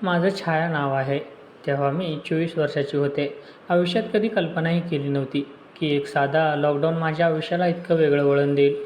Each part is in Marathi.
माझं छाया नाव आहे. तेव्हा मी 24 वर्षाची होते. आयुष्यात कधी कल्पनाही केली नव्हती की एक साधा लॉकडाऊन माझ्या आयुष्याला इतकं वेगळं वळण देईल.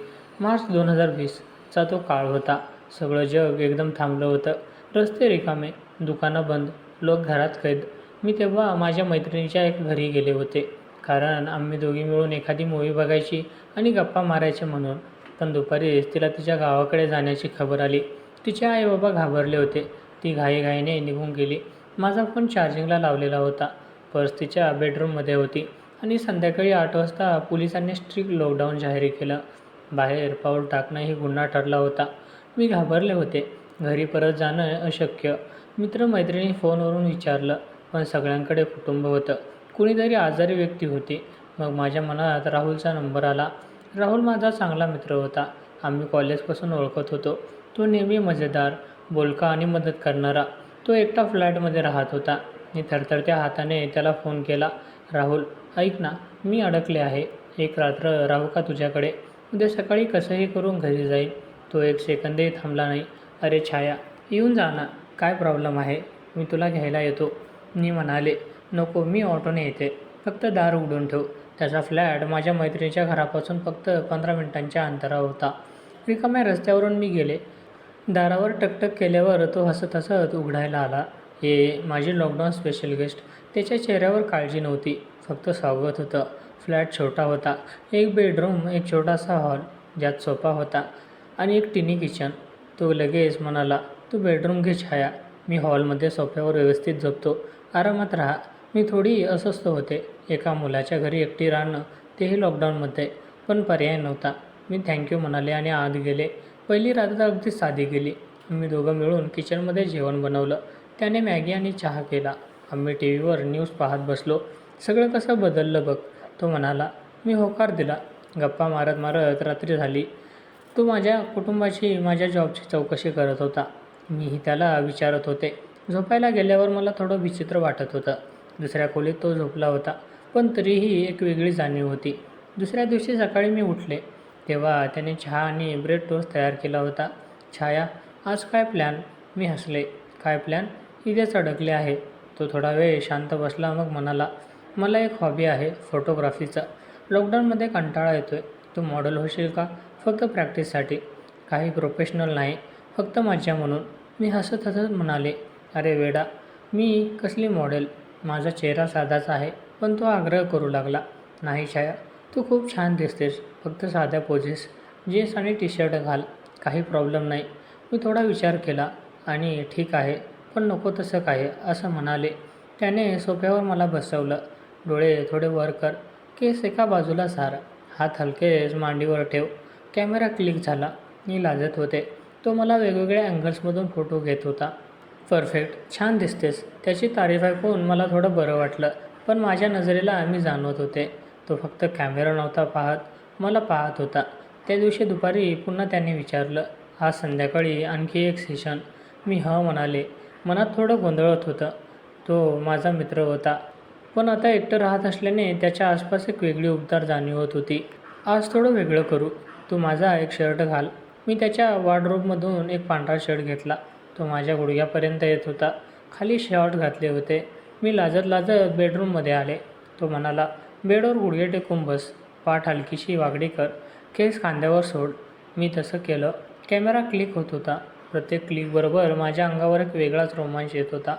मार्च 2020चा तो काळ होता. सगळं जग एकदम थांबलं होतं. रस्ते रिकामे, दुकानं बंद, लोक घरात कैद. मी तेव्हा माझ्या मैत्रिणीच्या एक घरी गेले होते. कारण आम्ही दोघी मिळून एखादी मूव्ही बघायची आणि गप्पा मारायचे म्हणून. पण दुपारीच तिला तिच्या गावाकडे जाण्याची खबर आली. तिचे आई बाबा घाबरले होते. ती घाईघाईने निघून गेली. माझा फोन चार्जिंगला लावलेला होता. पर्स तिच्या बेडरूममध्ये होती आणि संध्याकाळी 8 वाजता पोलिसांनी स्ट्रिक्ट लॉकडाऊन जाहीर केलं. बाहेर पाऊल टाकणंही गुन्हा ठरला होता. मी घाबरले होते. घरी परत जाणं अशक्य. मित्रमैत्रिणी फोनवरून विचारलं, पण सगळ्यांकडे कुटुंब होतं. कुणीतरी आजारी व्यक्ती होती. मग माझ्या मनात राहुलचा नंबर आला. राहुल माझा चांगला मित्र होता. आम्ही कॉलेजपासून ओळखत होतो. तो नेहमी मजेदार, बोलका आणि मदत करणारा. तो एकटा फ्लॅटमध्ये राहत होता. मी थरथरत्या हाताने त्याला फोन केला. राहुल, ऐक ना, मी अडकले आहे. एक रात्र राहू का तुझ्याकडे? उद्या सकाळी कसंही करून घरी जाईल. तो एक सेकंदही थांबला नाही. अरे छाया, येऊन जा ना. काय प्रॉब्लेम आहे? मी तुला घ्यायला येतो. मी म्हणाले, नको, मी ऑटोने येते. फक्त दार उघडून ठेव. त्याचा फ्लॅट माझ्या मैत्रिणीच्या घरापासून फक्त 15 मिनिटांच्या अंतरावर होता. रिकाम्या रस्त्यावरून मी गेले. दारावर टकटक केल्यावर तो हसत हसत उघडायला आला. हे माझी लॉकडाऊन स्पेशल गेस्ट. त्याच्या चेहऱ्यावर काळजी नव्हती, फक्त स्वागत होतं. फ्लॅट छोटा होता. एक बेडरूम, एक छोटासा हॉल ज्यात सोफा होता आणि एक टिनी किचन. तो लगेच म्हणाला, तू बेडरूम घे छाया. मी हॉलमध्ये सोफ्यावर व्यवस्थित झोपतो. आरामात राहा. मी थोडी अस्वस्थ होते. एका मुलाच्या घरी एकटी राहणं, तेही लॉकडाऊनमध्ये. पण पर्याय नव्हता. मी थँक्यू म्हणाले आणि आत गेले. पहिली रात्र अगदी साधी गेली. आम्ही दोघं मिळून किचनमध्ये जेवण बनवलं. त्याने मॅगी आणि चहा केला. आम्ही टीव्हीवर न्यूज पाहत बसलो. सगळं कसं बदललं बघ, तो म्हणाला. मी होकार दिला. गप्पा मारत मारत रात्री झाली. तो माझ्या कुटुंबाची, माझ्या जॉबची चौकशी करत होता. मीही त्याला विचारत होते. झोपायला गेल्यावर मला थोडं विचित्र वाटत होतं. दुसऱ्या खोलीत तो झोपला होता, पण तरीही एक वेगळी जाणीव होती. दुसऱ्या दिवशी सकाळी मी उठले तेव्हा त्याने चहा आणि ब्रेड टोस्ट तयार केला होता. छाया, आज काय प्लॅन? मी हसले. काय प्लॅन? इथेच अडकले आहे. तो थोडा वेळ शांत बसला, मग म्हणाला, मला एक हॉबी आहे, फोटोग्राफीचा. लॉकडाऊनमध्ये कंटाळा येतोय. तू मॉडेल होशील का? फक्त प्रॅक्टिससाठी. काही प्रोफेशनल नाही, फक्त मज्जा म्हणून. मी हसत हसत म्हणाले, अरे वेडा, मी कसली मॉडेल? माझा चेहरा साधाच आहे. पण तो आग्रह करू लागला, नाही छाया, तू खूप छान दिसतेस. फक्त साध्या पोझेस, जीन्स आणि टी शर्ट घाल. काही प्रॉब्लेम नाही. मी थोडा विचार केला आणि ठीक आहे, पण नको तसं काय, असं म्हणाले. त्याने सोफ्यावर मला बसवलं. डोळे थोडे वर कर, केस एका बाजूला सार, हात हलकेच मांडीवर ठेव. कॅमेरा क्लिक झाला. मी लाजत होते. तो मला वेगवेगळ्या अँगल्समधून फोटो घेत होता. परफेक्ट, छान दिसतेस. त्याची तारीफ ऐकून मला थोडं बरं वाटलं, पण माझ्या नजरेला मी जाणवत होते. तो फक्त कॅमेरा नव्हता पाहत, मला पाहत होता. त्या दिवशी दुपारी पुन्हा त्याने विचारलं, आज संध्याकाळी आणखी एक सेशन? मी म्हणाले. मनात थोडं गोंधळत होतं. तो माझा मित्र होता, पण आता एकटं राहत असल्याने त्याच्या आसपास एक वेगळी उबदार जाणीव होत होती. आज थोडं वेगळं करू. तू माझा एक शर्ट घाल. मी त्याच्या वॉर्डरोबमधून एक पांढरा शर्ट घेतला. तो माझ्या गुडघ्यापर्यंत येत होता. खाली शॉर्ट घातले होते. मी लाजत लाजत बेडरूममध्ये आले. तो म्हणाला, बेडवर गुडघे टेकून बस. पाठ हलकीशी वाकडी कर. केस खांद्यावर सोड. मी तसं केलं. कॅमेरा क्लिक होत होता. प्रत्येक क्लिकबरोबर माझ्या अंगावर एक वेगळाच रोमांच येत होता.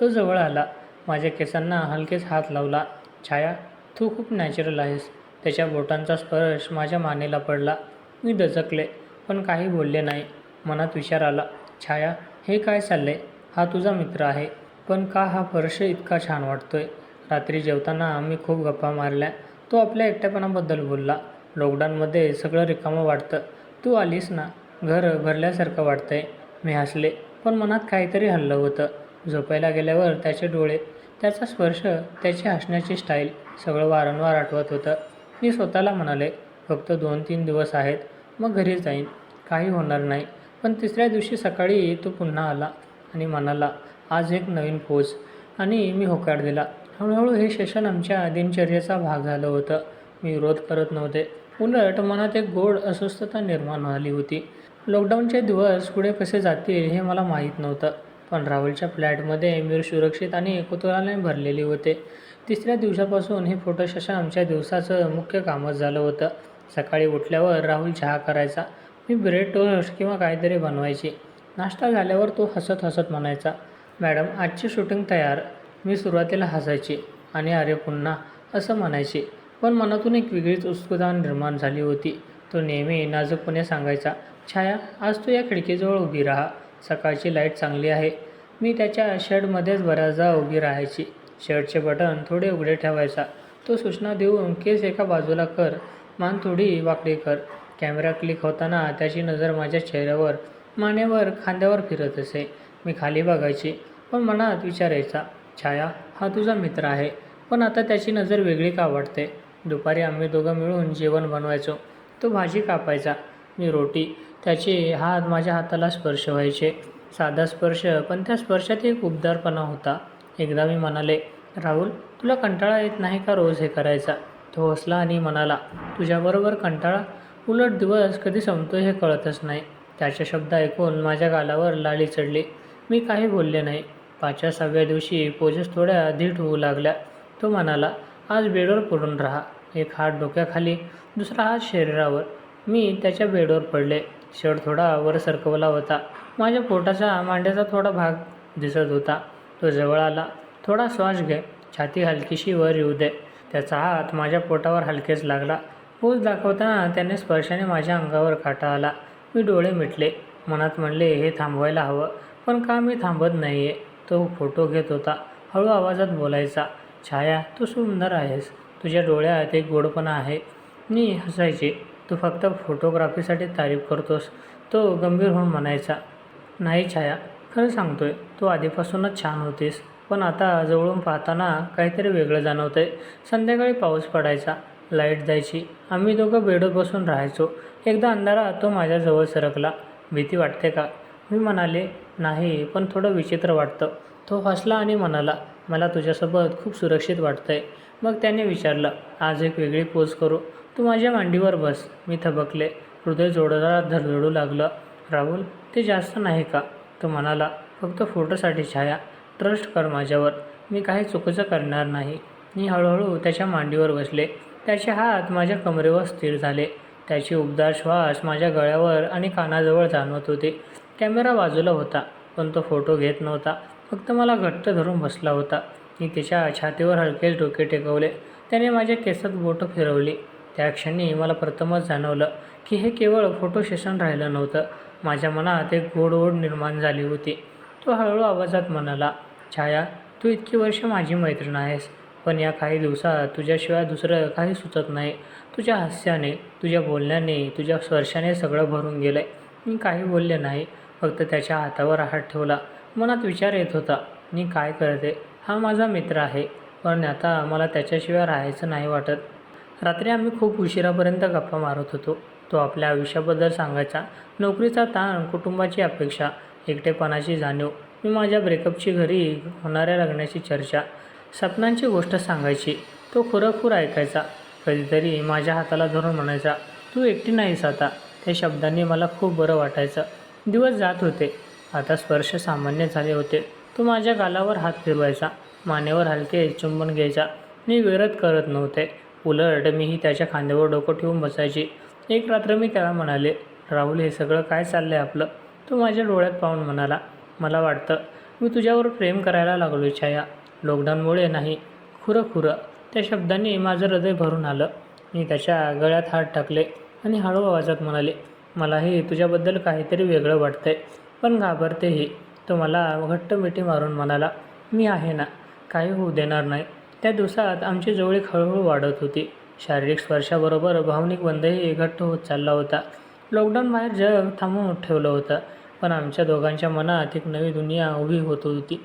तो जवळ आला. माझ्या केसांना हलकेच हात लावला. छाया, तू खूप नॅचरल आहेस. त्याच्या बोटांचा स्पर्श माझ्या मानेला पडला. मी दचकले, पण काही बोलले नाही. मनात विचार आला, छाया, हे काय चाललंय? हा तुझा मित्र आहे, पण का हा स्पर्श इतका छान वाटतोय? रात्री जेवताना आम्ही खूप गप्पा मारल्या. तो आपल्या एकटेपणाबद्दल बोलला. लॉकडाऊनमध्ये सगळं रिकामं वाटतं. तू आलीस ना, घर भरल्यासारखं वाटतंय. मी हसले, पण मनात काहीतरी हललं होतं. झोपायला गेल्यावर त्याचे डोळे, त्याचा स्पर्श, त्याची हसण्याची स्टाईल, सगळं वारंवार आठवत होतं. मी स्वतःला म्हणाले, फक्त 2-3 दिवस आहेत, मग घरी जाईन. काही होणार नाही. पण तिसऱ्या दिवशी सकाळी तो पुन्हा आला आणि म्हणाला, आज एक नवीन पोज. आणि मी होकार दिला. हळूहळू हे सेशन आमच्या दिनचर्येचा भाग झालं होतं. मी विरोध करत नव्हते. उलट मनात एक गोड अस्वस्थता निर्माण झाली होती. लॉकडाऊनचे दिवस पुढे कसे जातील हे मला माहीत नव्हतं. पण राहुलच्या फ्लॅटमध्ये मीर सुरक्षित आणि कुतूहलाने भरलेली होते. तिसऱ्या दिवसापासून हे फोटो सेशन आमच्या दिवसाचं मुख्य कामच झालं होतं. सकाळी उठल्यावर राहुल चहा करायचा, मी ब्रेड टोस्ट किंवा काहीतरी बनवायची. नाश्ता झाल्यावर तो हसत हसत म्हणायचा, मॅडम आजची शूटिंग तयार. मी सुरुवातीला हसायची आणि अरे पुन्हा असं म्हणायची, पण मनातून एक वेगळीच उत्सुकता निर्माण झाली होती. तो नेहमी नाजूकपणे सांगायचा, छाया आज तू या खिडकीजवळ उभी राहा, सकाळची लाईट चांगली आहे. मी त्याच्या शर्टमध्येच बऱ्याचदा उभी राहायची. शर्टचे बटन थोडे उघडे ठेवायचा. तो सूचना देऊन केस एका बाजूला कर, मान थोडी वाकडी कर. कॅमेरा क्लिक होताना त्याची नजर माझ्या चेहऱ्यावर, मानेवर, खांद्यावर फिरत असे. मी खाली बघायची, पण मनात विचारायचा, छाया हा तुझा मित्र आहे, पण आता त्याची नजर वेगळी का वाटते. दुपारी आम्ही दोघं मिळून जेवण बनवायचो. तो भाजी कापायचा, मी रोटी. त्याचे हात माझ्या हाताला स्पर्श व्हायचे. साधा स्पर्श, पण त्या स्पर्शात एक उबदारपणा होता. एकदा मी म्हणाले, राहुल तुला कंटाळा येत नाही का रोज हे करायचा. तो हसला आणि म्हणाला, तुझ्याबरोबर कंटाळा? उलट दिवस कधी संपतो हे कळतच नाही. त्याचे शब्द ऐकून माझ्या गालावर लाली चढली. मी काही बोलले नाही. 5व्या-6व्या दिवशी पोजेस थोड्या धीट होऊ लागल्या. तो म्हणाला, आज बेडवर पडून राहा. एक हात डोक्याखाली, दुसरा हात शरीरावर. मी त्याच्या बेडवर पडले. शर्ट थोडा वर सरकवला होता. माझ्या पोटाचा, मांड्याचा थोडा भाग दिसत होता. तो जवळ आला, थोडा श्वास घे, छाती हलकीशी वर येऊ दे. त्याचा हात माझ्या पोटावर हलकेच लागला. पोज दाखवताना त्याने स्पर्शाने माझ्या अंगावर काटा आला. मी डोळे मिटले. मनात म्हणले, हे थांबवायला हवं, पण का मी थांबत नाही आहे. तो फोटो घेत होता. हळू आवाजात बोलायचा, छाया तू सुंदर आहेस, तुझ्या डोळ्यात एक गोडपणा आहे. मी हसायचे, तू फक्त फोटोग्राफीसाठी तारीफ करतोस. तो गंभीर होऊन म्हणायचा, नाही छाया, खरं सांगतोय, तू आधीपासूनच छान होतीस, पण आता जवळून पाहताना काहीतरी वेगळं जाणवतंय. संध्याकाळी पाऊस पडायचा, लाईट जायची, आम्ही दोघं बेडवर बसून राहायचो. एकदा अंधारात तो माझ्याजवळ सरकला. भीती वाटते का? मी म्हणाले, नाही, पण थोडं विचित्र वाटतं. तो हसला आणि म्हणाला, मला तुझ्यासोबत खूप सुरक्षित वाटतंय. मग त्याने विचारलं, आज एक वेगळी पोज करू, तू माझ्या मांडीवर बस. मी थबकले. हृदय जोरदार धडधडू लागलं. राहुल ते जास्त नाही का? तो म्हणाला, फक्त फोटोसाठी छाया, ट्रस्ट कर माझ्यावर, मी काही चुकीचं करणार नाही. मी हळूहळू त्याच्या मांडीवर बसले. त्याचे हात माझ्या कमरेवर स्थिर झाले. त्याची उबदार श्वास माझ्या गळ्यावर आणि कानाजवळ जाणवत होते. कॅमेरा बाजूला होता, पण तो फोटो घेत नव्हता, फक्त मला घट्ट धरून बसला होता. मी त्याच्या छातीवर हलकेच डोके टेकवले. त्याने माझ्या केसात बोटं फिरवली. त्या क्षणी मला प्रथमच जाणवलं की हे केवळ फोटो सेशन राहिलं नव्हतं. माझ्या मनात एक गोड ओढ निर्माण झाली होती. तो हळूहळू आवाजात म्हणाला, छाया तू इतकी वर्ष माझी मैत्रीण आहेस, पण या काही दिवसात तुझ्याशिवाय दुसरं काही सुचत नाही. तुझ्या हास्याने, तुझ्या बोलण्याने, तुझ्या स्पर्शाने सगळं भरून गेलं आहे. मी काही बोलले नाही, फक्त त्याच्या हातावर हात ठेवला. मनात विचार येत होता, मी काय करते, हा माझा मित्र आहे, पण आता मला त्याच्याशिवाय राहायचं नाही वाटत. रात्री आम्ही खूप उशिरापर्यंत गप्पा मारत होतो. तो आपल्या आयुष्याबद्दल सांगायचा, नोकरीचा ताण, कुटुंबाची अपेक्षा, एकटेपणाची जाणीव. मी माझ्या ब्रेकअपची, घरी होणाऱ्या लग्नाची चर्चा, स्वप्नांची गोष्ट सांगायची. तो खुरखुर ऐकायचा. कधीतरी माझ्या हाताला धरून म्हणायचा, तू एकटी नाहीस आता. त्या शब्दांनी मला खूप बरं वाटायचं. दिवस जात होते. आता स्पर्श सामान्य झाले होते. तो माझ्या गालावर हात फिरवायचा, मानेवर हलके चुंबन घ्यायचा. मी विरोध करत नव्हते, उलट मीही त्याच्या खांद्यावर डोकं ठेवून बसायची. एक रात्र मी त्याला म्हणाले, राहुल हे सगळं काय चाललंय आपलं? तो माझ्या डोळ्यात पाहून म्हणाला, मला वाटतं मी तुझ्यावर प्रेम करायला लागलो छाया, लॉकडाऊनमुळे नाही, खुरं. त्या शब्दांनी माझं हृदय भरून आलं. मी त्याच्या गळ्यात हात टाकले आणि हळू आवाजात म्हणाले, मलाही तुझ्याबद्दल काहीतरी वेगळं वाटतंय, पण घाबरतेही. तो मला घट्ट मिठी मारून म्हणाला, मी आहे ना, काही होऊ देणार नाही. त्या दिवसात आमची जवळीक हळूहळू वाढत होती. शारीरिक स्पर्शाबरोबर भावनिक बंधही घट्ट होत चालला होता. लॉकडाऊन बाहेर जग थांबवून ठेवलं होतं, पण आमच्या दोघांच्या मनात एक नवी दुनिया उभी होत होती.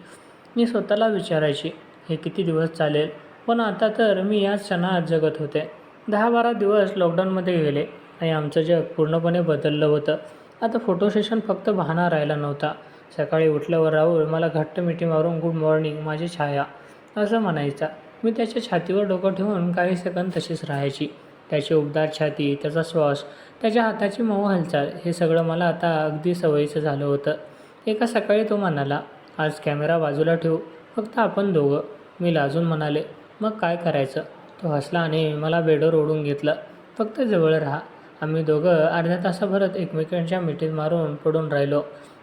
मी स्वतःला विचारायची, हे किती दिवस चालेल? पण आता तर मी याच क्षणात जगत होते. 10-12 दिवस लॉकडाऊनमध्ये गेले आणि आमचं जग पूर्णपणे बदललं होतं. आता फोटो सेशन फक्त बहाणा राहिला नव्हता. सकाळी उठल्यावर राहुल मला घट्ट मिठी मारून गुड मॉर्निंग माझी छाया असं म्हणायचा. मी त्याच्या छातीवर डोकं ठेवून काही सेकंद तशीच राहायची. त्याची उबदार छाती, त्याचा श्वास, त्याच्या हाताची मऊ हालचाल, हे सगळं मला आता अगदी सवयीचं झालं होतं. एका सकाळी तो म्हणाला, आज कॅमेरा बाजूला ठेवू, फक्त आपण दोघं, मी लाजून म्हणाले. मग काय करायचं? तो हसला आणि मला बेडवर ओढून घेतलं. फक्त जवळ राहा. आम्ही दोघं अर्ध्या तासाभरात एकमेकांच्या मिठीत मारून पडून राहिलो.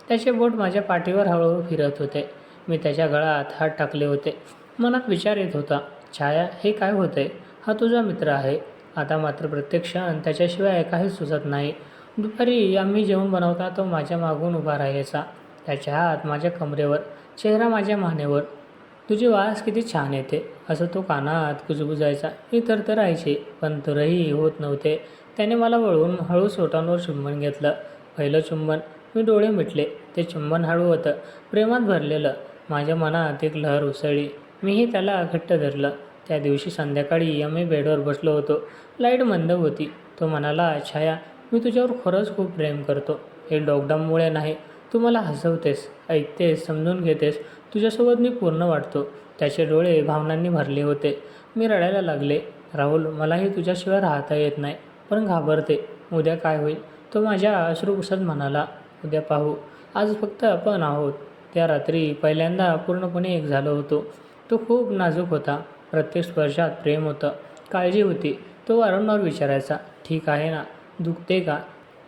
त्याचे बोट माझ्या पाठीवर हळूहळू फिरत होते. मी त्याच्या गळ्यात हात टाकले होते. मनात विचार येत होता, छाया हे काय होतंय? हा तुझा मित्र आहे. आता मात्र प्रत्येक क्षण त्याच्याशिवाय काहीच सुचत नाही. दुपारी आम्ही जेवण बनवता तो माझ्या मागून उभा राहायचा. त्याचे हात माझ्या कमरेवर, चेहरा माझ्या मानेवर. तुझी वास किती छान येते, असं तो कानात कुजबुजायचा. मी थरथरायचे, पण तरीही होत नव्हते. त्याने मला वळवून हळूच ओठांवर चुंबन घेतलं. पहिलं चुंबन. मी डोळे मिटले. ते चुंबन हळू होतं, प्रेमात भरलेलं. माझ्या मनात एक लहर उसळली. मीही त्याला घट्ट धरलं. त्या दिवशी संध्याकाळी आम्ही बेडवर बसलो होतो. लाईट मंद होती. तो म्हणाला, छाया, मी तुझ्यावर खरंच खूप प्रेम करतो. हे लॉकडाऊनमुळे नाही. तू मला हसवतेस, ऐकतेस, समजून घेतेस. तुझ्यासोबत मी पूर्ण वाटतो. त्याचे डोळे भावनांनी भरले होते. मी रडायला लागले. राहुल, मलाही तुझ्याशिवाय राहता येत नाही, पण घाबरते. उद्या काय होईल? तो माझ्या अश्रू पुसत म्हणाला, उद्या पाहू. आज फक्त आपण आहोत. त्या रात्री पहिल्यांदा पूर्णपणे एक झालो होतो. तो खूप नाजूक होता. प्रत्येक स्पर्शात प्रेम होतं, काळजी होती. तो वारंवार विचारायचा, ठीक आहे ना? दुखते का?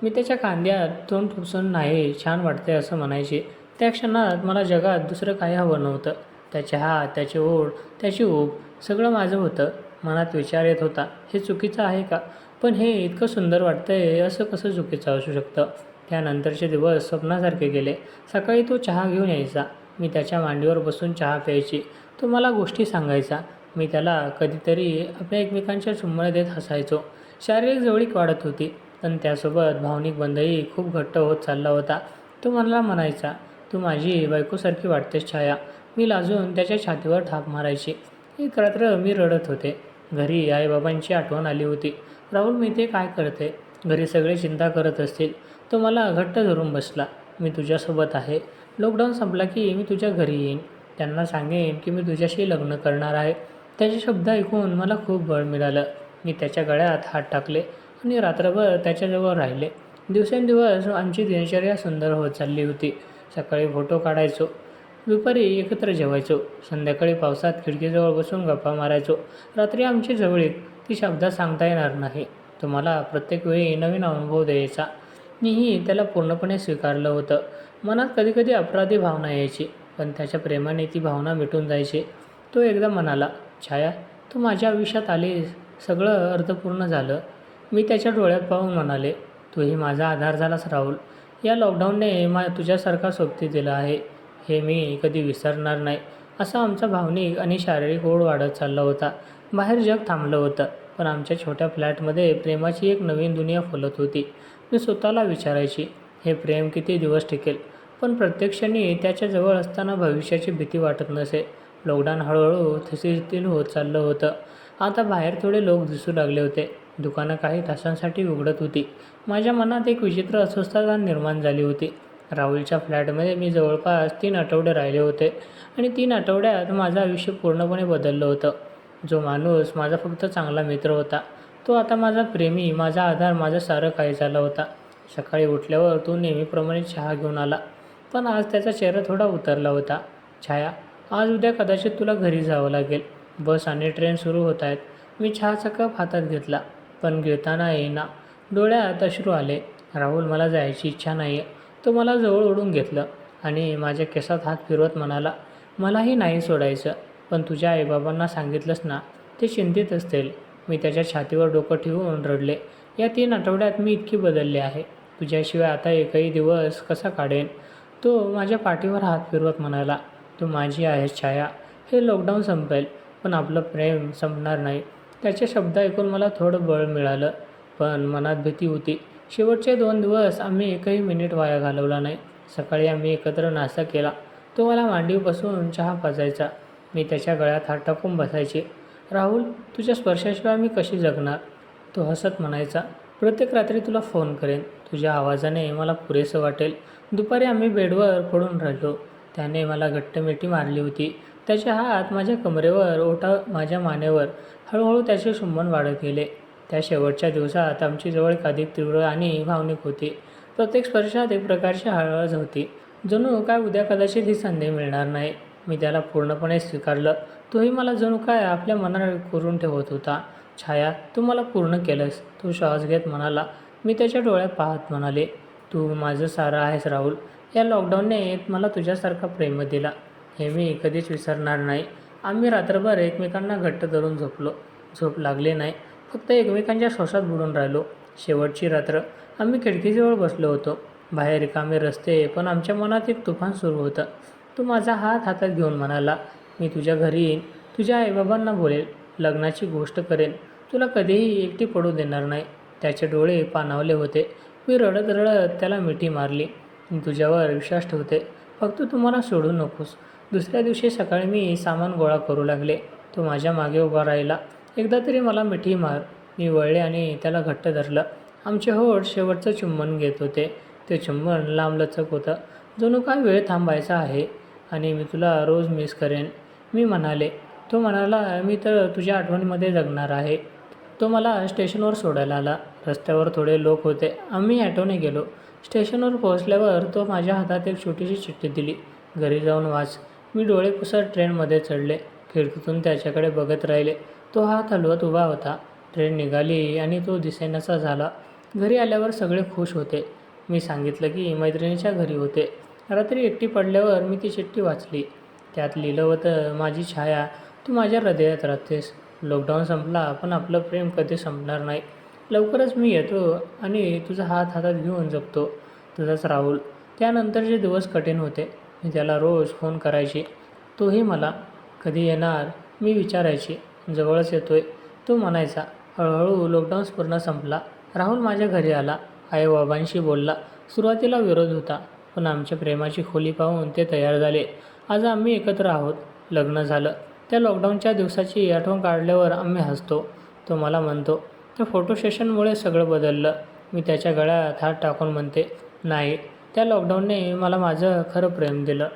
मी त्याच्या खांद्यात तोंड खुपसून नाही, छान वाटते असं म्हणायचे. त्या क्षणात मला जगात दुसरं काही हवं नव्हतं. त्याचे हात, त्याचे ओठ, त्याची ऊब, सगळं माझं होतं. मनात विचार येत होता, हे चुकीचं आहे का? पण हे इतकं सुंदर वाटतंय, असं कसं चुकीचं असू शकतं? त्यानंतरचे दिवस स्वप्नासारखे गेले. सकाळी तो चहा घेऊन यायचा. मी त्याच्या मांडीवर बसून चहा प्यायची. तो मला गोष्टी सांगायचा. मी त्याला कधीतरी आपल्या एकमेकांच्या चुंबन देत हसायचो. शारीरिक जवळीक वाढत होती, पण त्यासोबत भावनिक बंधही खूप घट्ट होत चालला होता. तो मला म्हणायचा, तू माझी बायकोसारखी वाटतेस छाया. मी लाजून त्याच्या छातीवर थाप मारायची. एक रात्र मी रडत होते. घरी आईबाबांची आठवण आली होती. राहुल, मी ते काय करते? घरी सगळे चिंता करत असतील. तो मला घट्ट धरून बसला. मी तुझ्यासोबत आहे. लॉकडाऊन संपला की मी तुझ्या घरी येईन. त्यांना सांगेन की मी तुझ्याशी लग्न करणार आहे. त्याचे शब्द ऐकून मला खूप बळ मिळालं. मी त्याच्या गळ्यात हात टाकले आणि रात्रभर त्याच्याजवळ राहिले. दिवसेंदिवस आमची दिनचर्या सुंदर होत चालली होती. सकाळी फोटो काढायचो, दुपारी एकत्र जेवायचो, संध्याकाळी पावसात खिडकीजवळ बसून गप्पा मारायचो. रात्री आमची जवळीक ती शब्दात सांगता येणार नाही. तो मला प्रत्येक वेळी नवीन अनुभव द्यायचा. मीही त्याला पूर्णपणे स्वीकारलं होतं. मनात कधीकधी अपराधी भावना यायची, पण त्याच्या प्रेमाने ती भावना मिटून जायची. तो एकदा म्हणाला, छाया, तू माझ्या आयुष्यात आलीस, सगळं अर्थपूर्ण झालं. मी त्याच्या डोळ्यात पाहून म्हणाले, तूही माझा आधार झालास राहुल. या लॉकडाऊनने तुझ्यासारखा सोबती दिला आहे, हे मी कधी विसरणार नाही. असा आमचा भावनिक आणि शारीरिक ओढ वाढत चालला होता. बाहेर जग थांबलं होतं, पण आमच्या छोट्या फ्लॅटमध्ये प्रेमाची एक नवीन दुनिया फुलत होती. मी स्वतःला विचारायची, हे प्रेम किती दिवस टिकेल? पण प्रत्येक क्षणी त्याच्याजवळ असताना भविष्याची भीती वाटत नसे. लॉकडाऊन हळूहळू शिथिल होत चाललं होतं. आता बाहेर थोडे लोक दिसू लागले होते. दुकानं काही तासांसाठी उघडत होती. माझ्या मनात एक विचित्र अस्वस्थता निर्माण झाली होती. राहुलच्या फ्लॅटमध्ये मी जवळपास 3 आठवडे राहिले होते आणि 3 आठवड्यात माझं आयुष्य पूर्णपणे बदललं होतं. जो माणूस माझा फक्त चांगला मित्र होता, तो आता माझा प्रेमी, माझा आधार, माझं सारं काही झाला होता. सकाळी उठल्यावर तो नेहमीप्रमाणे चहा घेऊन आला, पण आज त्याचा चेहरा थोडा उतरला होता. छाया, आज उद्या कदाचित तुला घरी जावं लागेल. बस आणि ट्रेन सुरू होत आहेत. मी चहाचा कप हातात घेतला, पण गिळताना येईना. डोळ्यात अश्रू आले. राहुल, मला जायची इच्छा नाही आहे. तो मला जवळ ओढून घेतलं आणि माझ्या केसात हात फिरवत म्हणाला, मलाही नाही सोडायचं, पण तुझ्या आईबाबांना सांगितलंस ना? ते चिंतित असतील. मी त्याच्या छातीवर डोकं ठेवून रडले. या 3 आठवड्यात मी इतकी बदलले आहे. तुझ्याशिवाय आता एकही दिवस कसा काढेन? तो माझ्या पाठीवर हात फिरवत म्हणाला, तू माझी आहेस छाया. हे लॉकडाऊन संपेल, पण आपलं प्रेम संपणार नाही. त्याचे शब्द ऐकून मला थोडं बळ मिळालं, पण मनात भीती होती. शेवटचे 2 दिवस आम्ही एकही मिनिट वाया घालवला नाही. सकाळी आम्ही एकत्र नाश्ता केला. तो मला मांडीवर बसून चहा पाजायचा. मी त्याच्या गळ्यात हात टाकून बसायचे. राहुल, तुझ्या स्पर्शाशिवाय मी कशी जगणार? तो हसत म्हणायचा, प्रत्येक रात्री तुला फोन करेन. तुझ्या आवाजाने मला पुरेसं वाटेल. दुपारी आम्ही बेडवर पडून राहिलो. त्याने मला घट्ट मिठी मारली होती. त्याचे हात माझ्या कमरेवर, ओठा माझ्या मानेवर. हळूहळू त्याचे चुंबन वाढत गेले. त्या शेवटच्या दिवसात आमची जवळीक अधिक तीव्र आणि भावनिक होती. प्रत्येक स्पर्शात एक प्रकारची हळहळ होती. जणू काय उद्या कदाचित ही संधी मिळणार नाही. मी त्याला पूर्णपणे स्वीकारलं. तोही मला जणू काय आपल्या मनात कोरून ठेवत होता. छाया, तू मला पूर्ण केलंस. तो श्वास घेत म्हणाला. मी त्याच्या डोळ्यात पाहत म्हणाले, तू माझं सारं आहेस राहुल. या लॉकडाऊनने मला तुझ्यासारखा प्रेम दिला. हे मी कधीच विसरणार नाही. आम्ही रात्रभर एकमेकांना घट्ट धरून झोपलो. झोप लागली नाही. फक्त एकमेकांच्या श्वासात बुडून राहिलो. शेवटची रात्र. आम्ही खिडकीजवळ बसलो होतो. बाहेर रिकामे रस्ते, पण आमच्या मनात एक तुफान सुरू होतं. तू माझा हात हातात घेऊन म्हणाला, मी तुझ्या घरी येईन. तुझ्या आईबाबांना बोलेल. लग्नाची गोष्ट करेन. तुला कधीही एकटी पडू देणार नाही. त्याचे डोळे पाणावले होते. मी रडत रडत त्याला मिठी मारली. मी तुझ्यावर विश्वास ठेवते. फक्त तू मला सोडू नकोस. दुसऱ्या दिवशी सकाळी मी सामान गोळा करू लागले. तो माझ्या मागे उभा राहिला. एकदा तरी मला मिठी मार. मी वळले आणि त्याला घट्ट धरलं. आमचे होठ शेवटचं चुंबन घेत होते. ते चुंबन लांबलचक होतं. जणू काय वेळ थांबायचा आहे आणि मी तुला रोज मिस करेन, मी म्हणाले. तो म्हणाला, मी तर तुझ्या आठवणीमध्ये जगणार आहे. तो मला स्टेशनवर सोडायला आला. रस्त्यावर थोडे लोक होते. आम्ही ॲटोने गेलो. स्टेशनवर पोहोचल्यावर तो माझ्या हातात एक छोटीशी चिठ्ठी दिली. घरी जाऊन वाच. मी डोळे पुसत ट्रेनमध्ये चढले. खिडकीतून त्याच्याकडे बघत राहिले. तो हात हलवत उभा होता. ट्रेन निघाली आणि तो दिसेनासा झाला. घरी आल्यावर सगळे खुश होते. मी सांगितलं की मैत्रिणीच्या घरी होते. रात्री एकटी पडल्यावर मी ती चिठ्ठी वाचली. त्यात लिहिलं होतं, माझी छाया, तू माझ्या हृदयात राहतेस. लॉकडाऊन संपला, पण आपलं प्रेम कधी संपणार नाही. लवकरच मी येतो आणि तुझा हात हातात घेऊन जगतो. तुझाच राहुल. त्यानंतरचे दिवस कठीण होते. मी त्याला रोज फोन करायची. तोही मला. कधी येणार, मी विचारायची. जवळच येतोय, तो म्हणायचा. हळूहळू लॉकडाऊन पूर्ण संपला. राहुल माझ्या घरी आला. आई-बाबांशी बोलला. सुरुवातीला विरोध होता, पण आमच्या प्रेमाची खोली पाहून ते तयार झाले. आज आम्ही एकत्र आहोत. लग्न झालं. त्या लॉकडाऊनच्या दिवसाची आठवण काढल्यावर आम्ही हसतो. तो मला म्हणतो, त्या फोटो सेशनमुळे सगळं बदललं. मी त्याच्या गळ्यात हात टाकून म्हणते, नाही, त्या लॉकडाऊनने मला माझं खरं प्रेम दिलं.